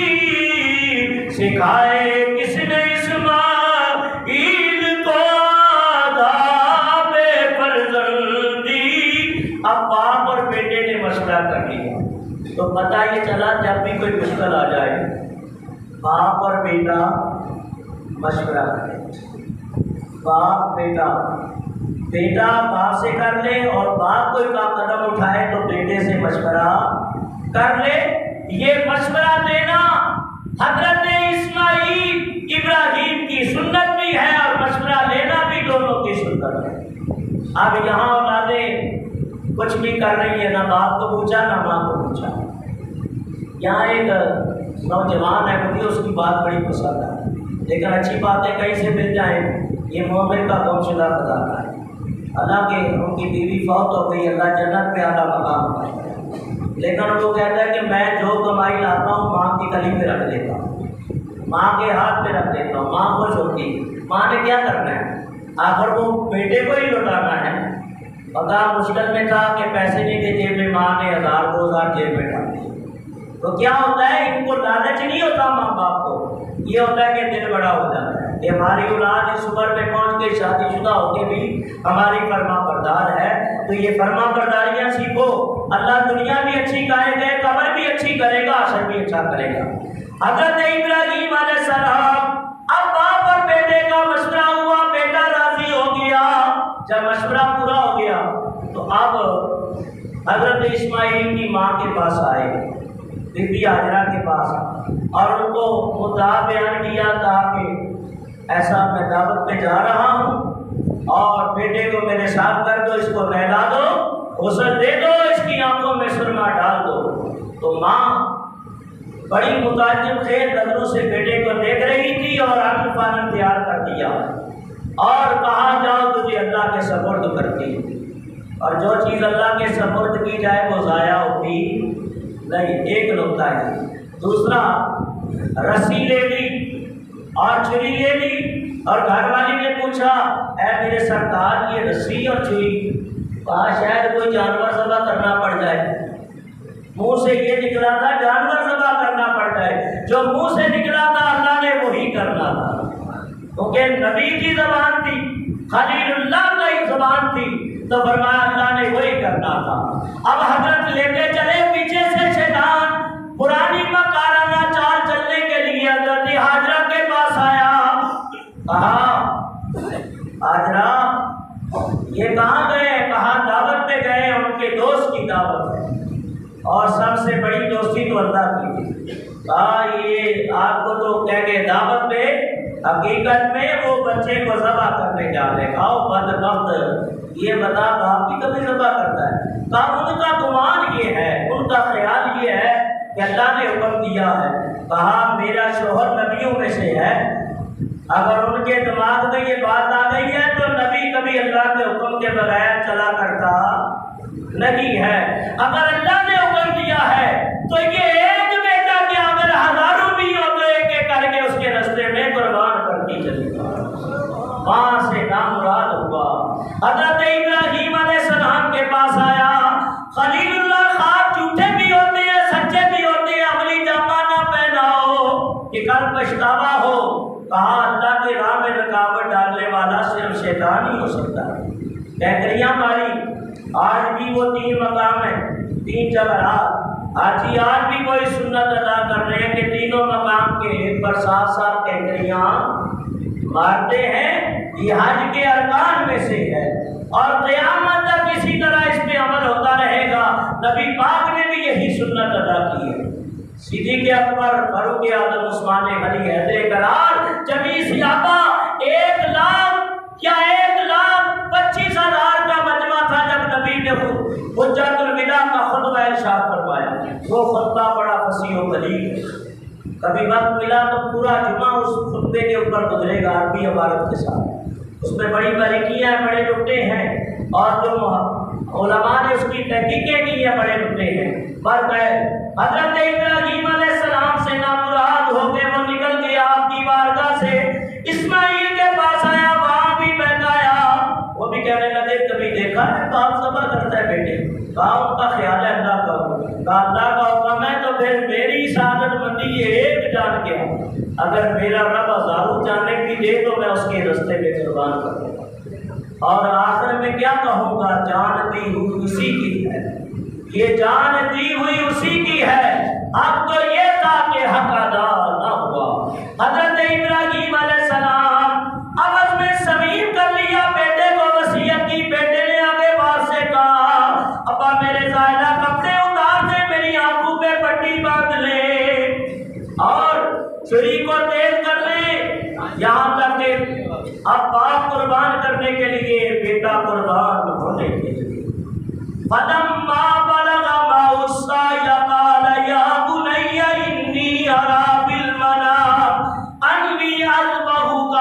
[SPEAKER 1] سکھائے کس نے اسماعیل کو آداب فرزندی۔ اب باپ اور بیٹے نے مشورہ کر لیا تو پتہ یہ چلا جب بھی کوئی مشکل آ جائے باپ اور بیٹا مشورہ کرے، باپ بیٹا، بیٹا باپ سے کر لے اور باپ کوئی قدم اٹھائے تو بیٹے سے مشورہ کر لے۔ یہ مشورہ دینا حضرت اسماعیل ابراہیم کی سنت بھی ہے اور مشورہ لینا بھی دونوں کی سنت ہے۔ اب یہاں اولادیں کچھ بھی کر رہی ہے، نہ باپ کو پوچھا نہ ماں کو پوچھا۔ یہاں ایک نوجوان ہے، مجھے اس کی بات بڑی پسند ہے، لیکن اچھی باتیں کہیں سے مل جائیں یہ مومن کا گمشدہ خزانہ ہے۔ حالانکہ ان کی بیوی فوت ہو گئی، اللہ جنت پہ اعلیٰ مقام ہے، لیکن وہ کہتا ہے کہ میں جو کمائی لاتا ہوں ماں کی گلی پہ رکھ دیتا ہوں، ماں کے ہاتھ پہ رکھ دیتا ہوں، ماں خوش ہوتی ہے۔ ماں نے کیا کرنا ہے؟ آخر وہ بیٹے کو ہی لوٹانا ہے۔ پتا مشکل میں تھا کہ پیسے نہیں تھے جیب میں، ماں نے 1000 2000 جیب میں ڈال دیے۔ تو کیا ہوتا ہے، ان کو لالچ نہیں ہوتا ماں باپ کو، یہ ہوتا ہے کہ دل بڑا ہو جاتا ہے کہ ہماری اولاد اس عمر میں پہنچ کے شادی شدہ ہو کے بھی ہماری فرما بردار ہے۔ تو یہ فرما برداریاں سیکھو، اللہ دنیا بھی اچھی کرے گا، قبر بھی اچھی کرے گا، حشر بھی اچھا کرے گا۔ حضرت ابراہیم علیہ السلام، اب باپ اور بیٹے کا مشورہ ہوا، بیٹا راضی ہو گیا۔ جب مشورہ پورا ہو گیا تو اب حضرت اسماعیل کی ماں کے پاس آئے، بی بی ہاجرہ کے پاس، اور ان کو مدعا بیان کیا تھا کہ ایسا میں دعوت پہ جا رہا ہوں اور بیٹے کو میرے ساتھ کر دو، اس کو نہلا دو، غسل دے دو، اس کی آنکھوں میں سرما ڈال دو۔ تو ماں بڑی متعجب خیز نظروں سے بیٹے کو دیکھ رہی تھی اور ان فانن تیار کر دیا اور کہا جاؤ تجھے اللہ کے سپرد کرتی، اور جو چیز اللہ کے سپرد کی جائے وہ ضائع ہوتی نہیں۔ ایک نقطہ ہے۔ دوسرا، رسی لے لی اور چھری لے لی، اور گھر والی نے پوچھا اے میرے سرکار یہ رسی اور چھری، کہا شاید کوئی جانور ذبح کرنا پڑ جائے۔ منہ سے یہ نکلا تھا جانور ذبح کرنا پڑ جائے، جو منہ سے نکلا تھا اللہ نے وہی کرنا تھا، کیونکہ نبی کی زبان تھی، خلیل اللہ کی زبان تھی، تو فرمایا اللہ نے وہی کرنا تھا۔ اب حضرت لیتے چلے، پیچھے سے شیطان پرانی مکارانہ چال چلنے کے لیے حضرت ہاجرہ کے پاس آیا، کہا ہاجرہ یہ کہاں گئے؟ کہا دعوت پہ گئے، ان کے دوست کی دعوت ہے، اور سب سے بڑی دوستی تو اللہ کی تھی۔ کہا یہ آپ کو تو کہہ کے دعوت پہ، حقیقت میں وہ بچے کو ذبح کرنے جا رہے۔ کہا بدبخت، یہ بتا باپ بھی کبھی ذبح کرتا ہے؟ کہا ان کا گمان یہ ہے، ان کا خیال یہ ہے کہ اللہ نے حکم دیا ہے۔ کہا میرا شوہر نبیوں میں سے ہے، اگر ان کے دماغ میں یہ بات آ گئی ہے تو نبی کبھی اللہ کے حکم کے بغیر چلا کرتا نہیں ہے۔ اگر اللہ نے حکم دیا ہے تو یہ ایک بیٹا کیا اگر ہزاروں بھی ہو تو ایک ایک کر کے اس کے راستے میں قربان کرتی چلی گا۔ وہاں سے نامراد ہوا، حضرت ابراہیم علیہ السلام کے پاس آیا۔ خلیل اللہ خواب جھوٹے بھی ہوتے ہیں، سچے بھی ہوتے ہیں، عملی جامہ نہ پہناؤ کہ کل پچھتاوا ہو۔ کہا اللہ کی راہ میں رکاوٹ ڈالنے والا صرف شیطان ہی ہو سکتا ہے۔ ٹینکریاں ماری، آج بھی وہ 3 مقام ہیں، 3 جواہرات۔ حاجی آج بھی کوئی سنت ادا کر رہے ہیں کہ تینوں مقام کے ایک پر 7 ٹینکریاں مارتے ہیں، یہ حج کے ارکان میں سے ہے، اور قیامت تک اسی طرح اس پہ عمل ہوتا رہے گا۔ نبی پاک نے بھی یہی سنت ادا کی ہے۔ صدیق اکبر، فاروق اعظم، عثمان غنی، حیدر کرار، جمی صحابہ 1 لاکھ یا 1,25,000 کا مجمع تھا جب نبی نے حجۃ الوداع کا خطبہ ارشاد فرمایا۔ وہ خطبہ بڑا فصیح و بلیغ ہے، کبھی وقت ملا تو پورا جمعہ اس خطبے کے اوپر گزرے گا عربی عبارت کے ساتھ. اس میں بڑی باریکیاں ہیں، بڑے نکتے ہیں، اور جو علماء نے اس کی تحقیقیں کی ہیں بڑے نکتے ہیں. پر حضرت ابراہیم علیہ السلام سے نامراد ہو کے وہ نکل گیا آپ کی بارگاہ سے، اسماعیل کے پاس آیا، وہاں بھی بیٹھایا. وہ بھی کہنے لگے کبھی دیکھا ہے باپ ذبح کرتا ہے بیٹے؟ کہا ان کا خیال ہے اللہ کا حکم. کہا اللہ کا حکم ہے تو پھر میری سعادت مندی یہ ایک جان کے اگر میرا رب ہزاروں جاننے کی دے تو میں اس کے رستے میں قربان کر دوں گا. اور آخر میں کیا کہوں گا؟ جان دی ہوئی اسی کی ہے، یہ جان دی ہوئی اسی کی ہے. اب تو یہ تھا کہ حق ادا نہ ہوا. حضرت ابراہیم علیہ السلام عوض میں سمیم کر لیا، بیٹے کو وصیت کی. بیٹے نے آگے بات سے کہا ابا میرے زائدہ کپڑے اتار دے، میری آنکھوں پہ پٹی باندھ لے اور چھری کو تیز کر لے، یہاں تک کہ اب باپ قربان کرنے کے لیے، بیٹا قربان ہونے کے لیے. فلما بلغ معه السعي قال يا بني إني أرى بالمنام أني أذبحك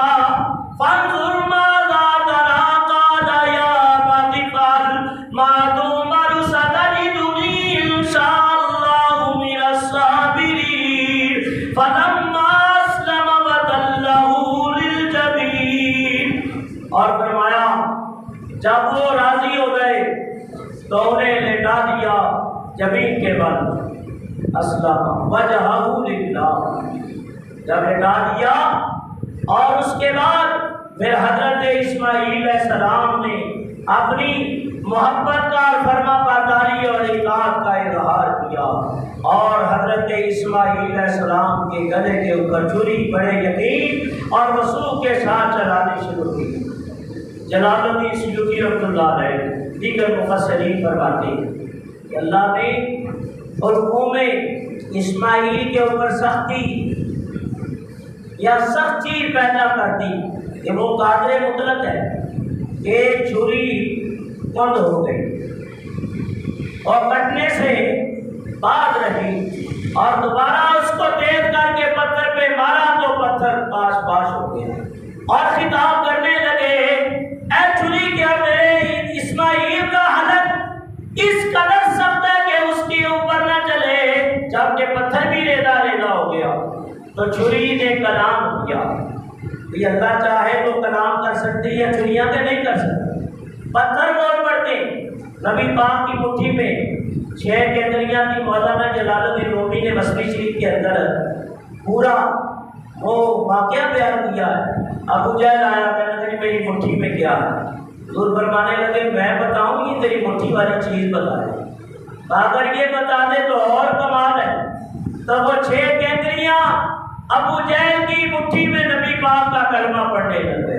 [SPEAKER 1] فانظر ماذا ترى. قال يا أبت افعل ما تؤمر ستجدني إن شاء الله من الصابرين. فلما أسلم وتله للجبين. اور فرمایا جب وہ راضی ہو گئے تو انہیں لٹا دیا جبین کے بل. اسلم وجہہ للہ، جب لٹا دیا اور اس کے بعد پھر حضرت اسماعیل علیہ السلام نے اپنی محبت کا اور فرما برداری اور اطاعت کا اظہار کیا، اور حضرت اسماعیل علیہ السلام کے گلے کے اوپر چھری بڑے یقین اور وثوق کے ساتھ چلانی شروع کی. جلال الدین سیوطی رحمۃ اللہ علیہ دیگر مفسرین فرماتے ہیں کہ اللہ نے حکم اسماعیل کے اوپر سختی یا سخت چیز پیدا کر دی کہ وہ قادر مطلق ہے کہ چھری بند ہو گئی اور کٹنے سے باز رہی، اور دوبارہ اس کو تیز کر کے پتھر پہ مارا تو پتھر پاس پاس ہو گیا، اور خطاب کرنے لگے اے چھری کیا میرے اسماعیل کا حالت اس قدر سخت ہے کہ اس کے اوپر نہ چلے، جبکہ پتھر بھی ریزہ ریزہ ہو گیا. تو چھری نے کلام کیا. یہ اللہ چاہے تو کلام کر سکتی ہے، چھریاں کے نہیں کر سکتی. پتھر بول پڑتے. نبی پاک کی مٹھی میں 6 کیندریاں تھی. مولانا جلال الدین رومی نے مسنوی شریف کے اندر پورا وہ واقعہ بیان کیا ہے. ابو جہل آیا کہنے لگے میری مٹھی میں کیا ہے؟ حضور فرمانے لگے میں بتاؤں یہ تیری مٹھی والی چیز بتائے، اگر یہ بتا دے تو اور کمال ہے. تو وہ 6 کیندریاں ابو جہل کی مٹھی میں نبی پاک کا کلمہ پڑھنے لگے.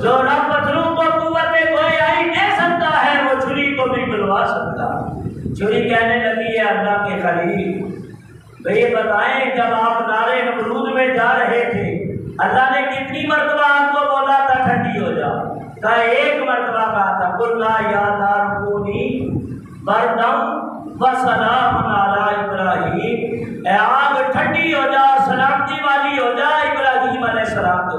[SPEAKER 1] جو رب پتھروں کو قوت کوئی آئی دے سکتا ہے وہ چھری کو بھی بلوا سکتا. چھری کہنے لگی ہے اللہ کے خلیل بھئی بتائیں جب آپ نارے نمرود میں جا رہے تھے اللہ نے کتنی مرتبہ آپ کو بولا تھا ٹھنڈی ہو جا؟ کہا 1 مرتبہ کہا تھا قُلْنَا يَا نَارُ كُونِي بَرْدًا وَسَلَامًا عَلَىٰ إِبْرَاهِيمَ، اے آگ ٹھنڈی ہو جا، سلامتی والی ہو جا ابراہیم علیہ السلام کو.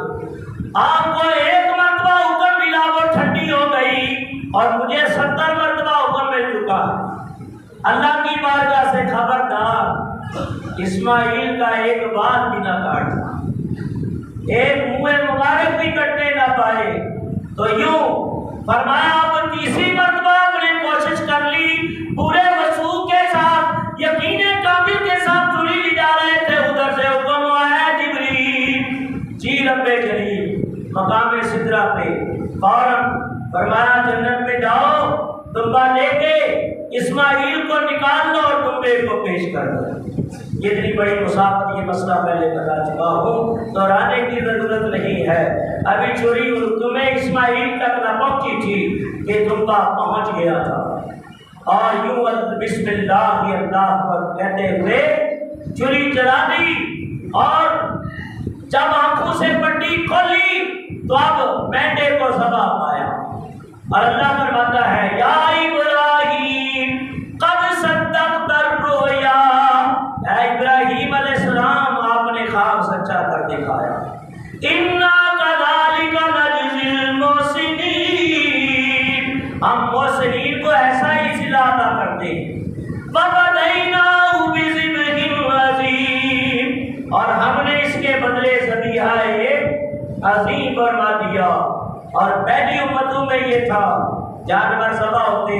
[SPEAKER 1] آپ کو 1 مرتبہ حکم ملا وہ ٹھنڈی ہو گئی، اور مجھے 70 مرتبہ حکم مل چکا. اللہ کی بارگاہ سے خبردار اسماعیل کا ایک بال بھی نہ کاٹنا، ایک منہ مبارک بھی کٹنے نہ پائے. تو یوں فرمایا اب 30 مرتبہ آپ نے کوشش کر لی، پورے وثوق کے ساتھ یقین کامل کے ساتھ چھری لے جا رہے تھے. ادھر سے حکم آیا جبریل جی رب جلیل مقام سدرہ پہ فوراً فرمایا جنت میں جاؤ، تمبا لے کے اسماعیل کو نکال لو اور تمبے کو پیش کر دو. اتنی بڑی مسافت یہ مسئلہ پہلے بتا چکا ہوں، دہرانے کی ضرورت نہیں ہے. ابھی چھری تمہیں اسماعیل تک نہ پہنچی تھی کہ تمبا پہنچ گیا تھا. اور یوں بسم اللہ اللہ پر کہتے ہوئے چھری چلا دی، اور جب آنکھوں سے پٹی کھولی تو اب مینڈے کو ذبح پایا. اور اللہ فرماتا ہے یا ابراہیم قد صدقت الرؤیا، اے ابراہیم علیہ السلام اِنَّا كَذَلِكَ نَجْزِي الْمُحْسِنِينَ، ہم محسنین کو ایسا ہی صلہ ادا کرتے ہیں۔ وَفَدَيْنَاهُ بِذِبْحٍ عَظِيمٍ، اور ہم نے اس کے بدلے ذبیحہ عظیم فرما دیا۔ اور پہلی امتوں میں یہ تھا، جانور ذبح ہوتے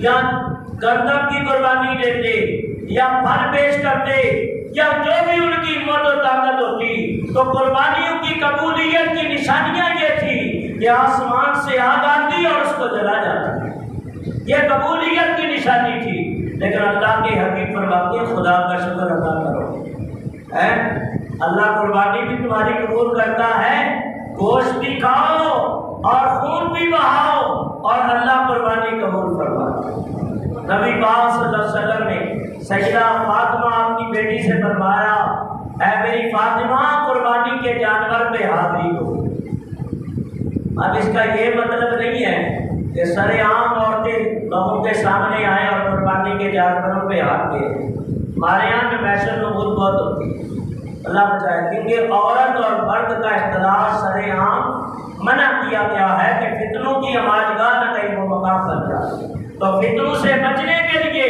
[SPEAKER 1] یا گندم کی قربانی دیتے یا پھل پیش کرتے یا جو بھی ان کی ہمت و طاقت ہوتی، تو قربانیوں کی قبولیت کی نشانیاں یہ تھی کہ آسمان سے آگ آتی اور اس کو جلا جاتا، یہ قبولیت کی نشانی تھی۔ لیکن اللہ کے حبیب فرماتے ہیں خدا کا شکر ادا کرو، اللہ قربانی بھی تمہاری قبول کرتا ہے، گوشت بھی کھاؤ اور خون بھی بہاؤ اور اللہ قربانی قبول فرماتا ہے۔ نبی پاک صلی اللہ علیہ وسلم نے سیدہ فاطمہ اپنی بیٹی سے فرمایا، اے میری فاطمہ قربانی کے جانور پہ حاضری ہو۔ اب اس کا یہ مطلب نہیں ہے کہ سر عام عورتیں لوگوں کے سامنے آئیں اور قربانی کے جانوروں پہ ہاتھ دیں۔ ہمارے یہاں میں فیشن نمود بہت ہوتی ہے، اللہ بچائے، کیونکہ عورت اور مرد کا اختلاط سر عام منع کیا گیا ہے کہ فتنوں کی آماجگاہ نہ کہیں وہ مقام بن جائے۔ تو فتنوں سے بچنے کے لیے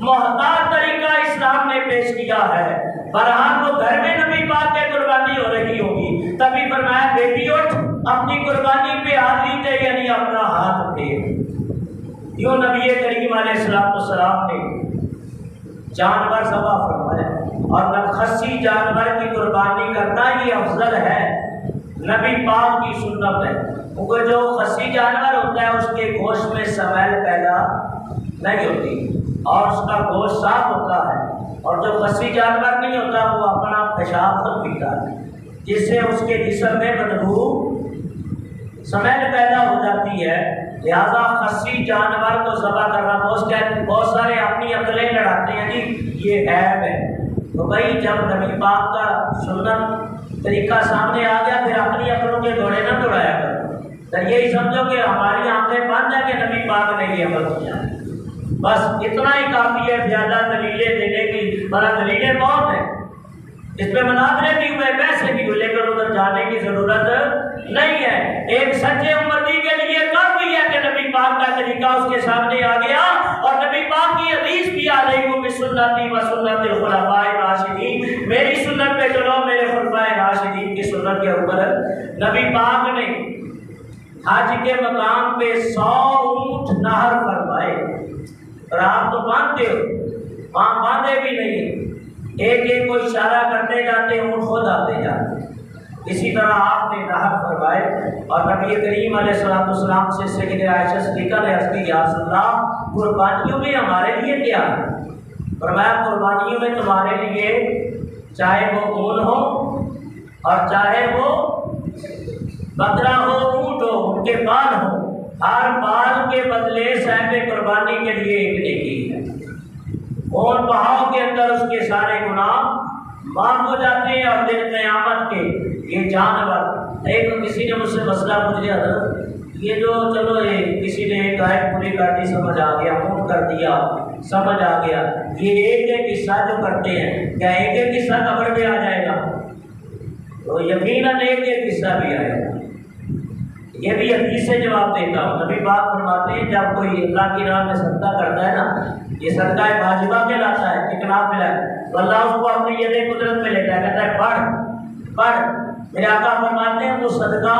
[SPEAKER 1] محتاط طریقہ اسلام نے پیش کیا ہے۔ برہان وہ گھر میں نبی پاک کے قربانی ہو رہی ہوگی، تبھی فرمایا بیٹی اٹھ اپنی قربانی پہ حاضری دے، یعنی اپنا ہاتھ دے۔ یوں نبی کریم علیہ السلام نے جانور ذبح فرمایا، اور خصی جانور کی قربانی کرنا یہ افضل ہے، نبی پاک کی سنت ہے۔ کیونکہ جو خصی جانور ہوتا ہے اس کے گوشت میں سمیل پیدا نہیں ہوتی اور اس کا گوشت صاف ہوتا ہے، اور جو خصی جانور نہیں ہوتا وہ اپنا پیشاب خود پیتا ہے، جس سے اس کے جسم میں بدبو سمیل پیدا ہو جاتی ہے۔ لہذا خصی جانور کو ذبح کرنا، بہت سارے اپنی عقلیں لڑاتے ہیں جی یہ عیب ہے، تو بھائی جب نبی پاک کا سنت طریقہ سامنے آ گیا پھر اپنی عقلوں کے گھوڑے نہ دوڑایا کرو، تو یہی سمجھو کہ ہماری آنکھیں بند ہیں کہ نبی پاک نے یہ عمل کیا، بس اتنا ہی کافی ہے، زیادہ دلیلیں دینے کی، بڑا دلیلیں بہت ہیں، اس پہ مناظرے بھی ہوئے، پیسے بھی ہوئے، لیکن ادھر جانے کی ضرورت نہیں ہے۔ ایک سچے امتی کے لیے کافی ہے کہ نبی پاک کا طریقہ اس کے سامنے آ گیا، اور نبی پاک کی حدیث بھی علیکم بسنتی و سنت الخلفاء الراشدین، میری سنت پہ چلو، میرے خلفاء راشدین کی سنت کے اوپر۔ نبی پاک نے حج کے مقام پہ 100 اونٹ نہر فرمائے، اور آپ تو باندھتے ہو، وہاں باندھے بھی نہیں، ایک ایک کو اشارہ کرتے جاتے ہیں، اونٹ خود آتے جاتے ہیں۔ اسی طرح آپ نے نہر فرمائے، اور نبی کریم علیہ السلام سے سیدہ عائشہ صدیقہ نے عرض کی، یا رسول اللہ قربانیوں میں ہمارے لیے کیا ہے؟ فرمایا قربانیوں میں تمہارے لیے چاہے وہ اون ہو اور چاہے وہ بکرا ہو، اونٹ ہو، ان کے بال ہو، ہر بال کے بدلے صاحب قربانی کے لیے ایک نیکی ہے۔ اون بہاؤ کے اندر اس کے سارے گناہ معاف ہو جاتے ہیں، اور دن قیامت کے یہ جانور، ایک کسی نے مجھ سے مسئلہ پوچھ لیا، حضرت یہ جو چلو کسی نے ایک آیت پوری کر دی، سمجھ آ گیا، اون کر دیا، سمجھ آ گیا، یہ ایک ایک حصہ جو کرتے ہیں کیا ایک ایک حصہ قبر میں آ جائے گا؟ تو یقیناً ایک ایک حصہ بھی آئے گا۔ یہ بھی حدیث سے جواب دیتا ہوں، نبی پاک فرماتے ہیں جب کوئی اللہ کی راہ میں صدقہ کرتا ہے نا، یہ صدقہ واجبہ کہلاتا ہے، کتنا ملا ہے، تو اللہ اس کو اپنی ید قدرت میں لیتا ہے، کہتا ہے پڑھ۔ میرے آقا فرماتے ہیں وہ صدقہ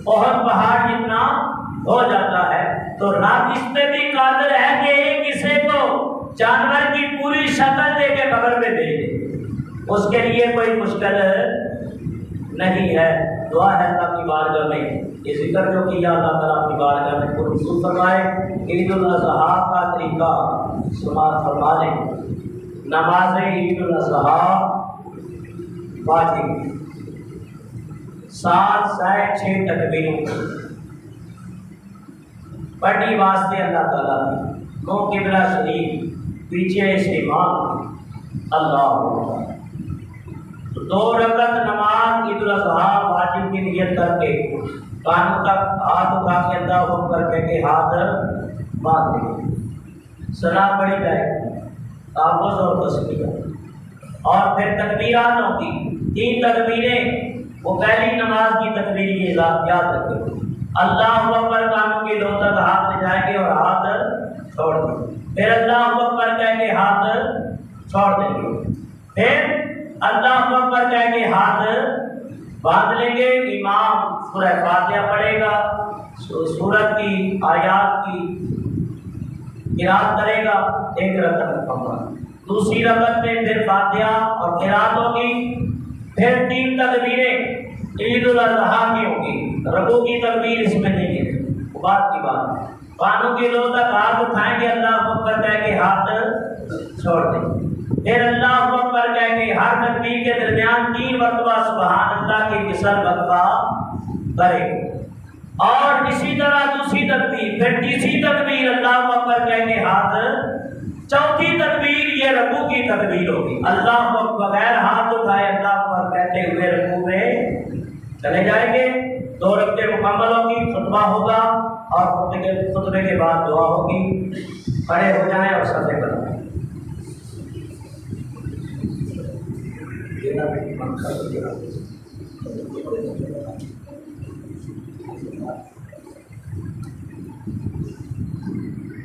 [SPEAKER 1] بہت پہاڑ جتنا ہو جاتا ہے۔ تو رب اس پہ بھی قادر ہے کہ ایک حصے کو جانور کی پوری شکل دے کے قبر میں دے دے، اس کے لیے کوئی مشکل نہیں ہے۔ دعا ہے اللہ کی بارگاہ میں یہ ذکر جو کیا، اللہ تعالیٰ کی بارگاہ میں قبول فرمائے۔ عید الاضحیٰ کا طریقہ سماعت فرما لیں۔ نماز عید الاضحیٰ واجب 7 سے 6 تکبیروں پڑھنی واسطے اللہ تعالیٰ کی، منہ قبلہ شریف، پیچھے سے امام، اللہ اکبر۔ 2 رکعت نماز عید الاضحیٰ واجب کی نیت کر کے کانوں تک ہاتھ اٹھا کے اللہ اکبر کہہ کے ہاتھ باندھ دیں، ثنا پڑھی جائے، تحفظ اور تسبیح، اور پھر تکبیرات ہوگی، 3 تکبیریں وہ پہلی نماز کی تکبیر کی یاد رکھیں. اللہ اکبر کانوں کی لو تک ہاتھ لے جائیں گے اور ہاتھ چھوڑ دیں گے. پھر اللہ اکبر کہہ کے ہاتھ چھوڑ دیں گے. پھر اللہ اکبر کہہ کے ہاتھ باندھ لیں گے. امام سورہ فاتحہ پڑھے گا, سورت کی آیات کی قرات کرے گا, ایک رکعت مکمل. دوسری رکعت میں پھر فاتحہ اور قرات ہوگی. پھر 3 تکبیریں عید الاضحیٰ کی ہوگی. رکوع کی تکبیر اس میں نہیں ہے, بات کی بات. کانوں کی لو تک ہاتھ اٹھائیں گے, اللہ اکبر کہہ کے ہاتھ چھوڑ دیں گے. پھر اللہ اکبر کہہ کے ہر تکبیر کے درمیان 3 مرتبہ سبحان اللہ کی مثل وقفہ کرے. اور اسی طرح دوسری تکبیر, پھر تیسری تکبیر اللہ اکبر کہہ کے ہاتھ. چوتھی تکبیر یہ رکوع کی تکبیر ہوگی. اللہ اکبر بغیر ہاتھ اٹھائے اللہ اکبر کہتے ہوئے رکوع میں چلے جائیں گے. 2 رکعتیں مکمل ہوگی, خطبہ ہوگا اور خطبے کے بعد دعا ہوگی. کھڑے ہو جائیں اور صدقے کریں.